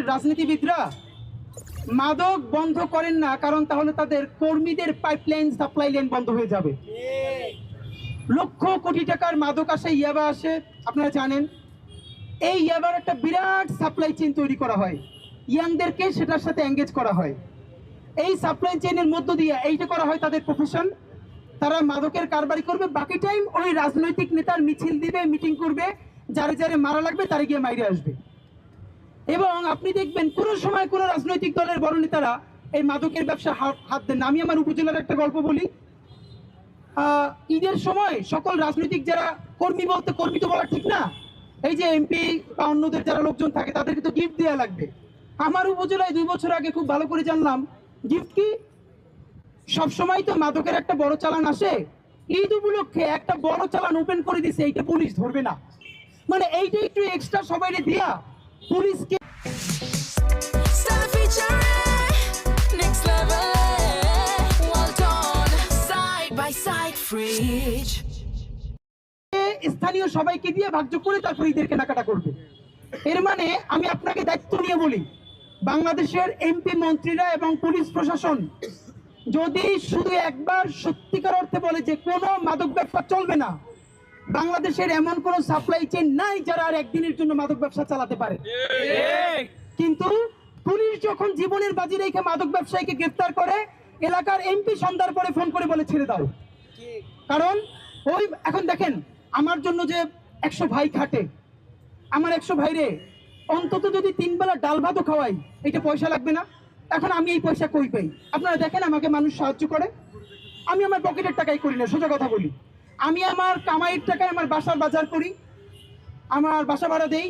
রাজনীতিবিদরা মাদক বন্ধ করেন না, কারণ তাহলে তাদের কর্মীদের পাইপলাইন সাপ্লাই লাইন বন্ধ হয়ে যাবে। লক্ষ কোটি টাকার মাদক আসে, ইয়াবা আসে, আপনারা জানেন। এই ইয়াবার একটা বিরাট সাপ্লাই চেইন তৈরি করা হয়, ইয়াংদেরকে সেটার সাথে এঙ্গেজ করা হয়। এই সাপ্লাই চেইনের মধ্য দিয়ে এইটা করা হয় তাদের প্রফেশন। তারা মাদকের কারবারি করবে, বাকি টাইম ওই রাজনৈতিক নেতার মিছিল দিবে, মিটিং করবে, যারে যারে মারা লাগবে তারে গিয়ে মাইরে আসবে। এবং আপনি দেখবেন কোনো সময় কোনো রাজনৈতিক দলের বড় নেতারা এই মাদকের ব্যবসা হাত দেন না। আমি আমার উপজেলার একটা গল্প বলি। ঈদের সময় সকল রাজনৈতিক যারা কর্মী, বলতে কর্মী তো বলা ঠিক না, এই যে এমপি বা অন্যদের যারা লোকজন থাকে তাদেরকে তো গিফট দেওয়া লাগবে। আমার উপজেলায় 2 বছর আগে খুব ভালো করে জানলাম গিফট কি। সবসময় তো মাদকের একটা বড় চালান আসে, ঈদ উপলক্ষে একটা বড় চালান ওপেন করে দিছে, এইটা পুলিশ ধরবে না, মানে এইটা একটু এক্সট্রা সবাই দিয়া পুলিশকে স্থানীয় সবাইকে দিয়ে ভাগ্য করে তারপর ঈদের কেনাকাটা করবে। এর মানে আমি আপনাকে দায়িত্ব নিয়ে বলি, বাংলাদেশের এমপি মন্ত্রীরা এবং পুলিশ প্রশাসন যদি শুধু একবার সত্যিকার অর্থে বলে যে কোনো মাদক ব্যবসা চলবে না, বাংলাদেশের এমন কোন সাপ্লাই চেইন নাই যারা আর একদিনের জন্য মাদক ব্যবসা চালাতে পারে। কিন্তু পুলিশ যখন জীবনের বাজি রেখে মাদক ব্যবসায়ীকে গ্রেফতার করে, এলাকার এমপি সন্ধ্যার পরে ফোন করে বলে ছেড়ে দাও। কারণ ওই এখন দেখেন, আমার জন্য যে 100 ভাই খাটে, আমার 100 ভাইরে অন্তত যদি 3 বেলা ডাল ভাতও খাওয়াই, এটা পয়সা লাগবে না? এখন আমি এই পয়সা কই পাই? আপনারা দেখেন আমাকে মানুষ সাহায্য করে, আমি আমার পকেটের টাকাই করি না, সোজা কথা বলি। আমি আমার কামাইয়ের টাকায় আমার বাসার বাজার করি, আমার বাসা ভাড়া দেই।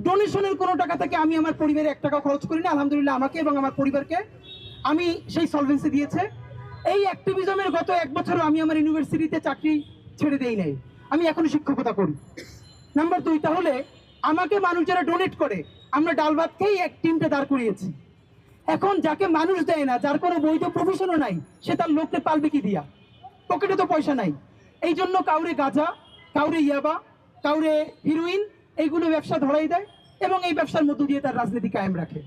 ডোনেশনের কোনো টাকা থেকে আমি আমার পরিবারে 1 টাকা খরচ করি না। আলহামদুলিল্লাহ আমাকে এবং আমার পরিবারকে আমি সেই সলভেন্সি দিয়েছে। এই অ্যাক্টিভিজমের গত 1 বছর আমি আমার ইউনিভার্সিটিতে চাকরি ছেড়ে দেই নাই, আমি এখনো শিক্ষকতা করি। নাম্বার 2, তাহলে আমাকে মানুষ যারা ডোনেট করে, আমরা ডাল ভাত খেয়েই এক টিমটা দাঁড় করিয়েছি। এখন যাকে মানুষ দেয় না, যার কোনো বৈধ প্রফেশনও নাই, সে তার লোককে পালবে কি দিয়া? পকেটে তো পয়সা নাই। এই জন্য কাউরে গাঁজা, কাউরে ইয়াবা, কাউরে হিরোইন, এইগুলো ব্যবসা ধরাই দেয় এবং এই ব্যবসার মধ্য দিয়ে তার রাজনীতি কায়েম রাখে।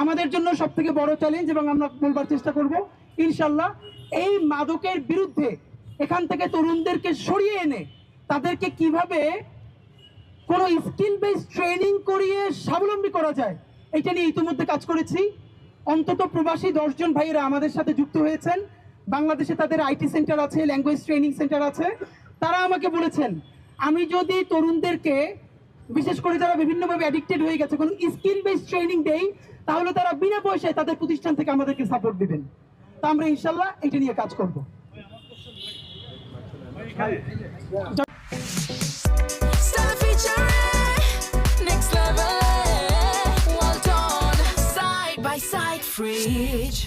আমাদের জন্য সব থেকে বড় চ্যালেঞ্জ, এবং আমরা বলবার চেষ্টা করব ইনশাল্লাহ, এই মাদকের বিরুদ্ধে এখান থেকে তরুণদেরকে সরিয়ে এনে তাদেরকে কিভাবে কোনো স্কিল বেসড ট্রেনিং করিয়ে স্বাবলম্বী করা যায়, এটা নিয়ে ইতিমধ্যে কাজ করেছি। অন্তত প্রবাসী 10 জন ভাইয়েরা আমাদের সাথে যুক্ত হয়েছেন। বাংলাদেশে তাদের আইটি সেন্টার আছে, ল্যাঙ্গুয়েজ ট্রেনিং সেন্টার আছে। তারা আমাকে বলেছেন, আমি যদি তরুণদেরকে, বিশেষ করে যারা বিভিন্নভাবে অ্যাডিক্টেড হয়ে গেছে, কোনো স্কিল বেসড ট্রেনিং দেই, তাহলে তারা বিনা পয়সায় তাদের প্রতিষ্ঠান থেকে আমাদেরকে সাপোর্ট দিবেন। তা আমরা ইনশাল্লাহ এটা নিয়ে কাজ করব। Fridge.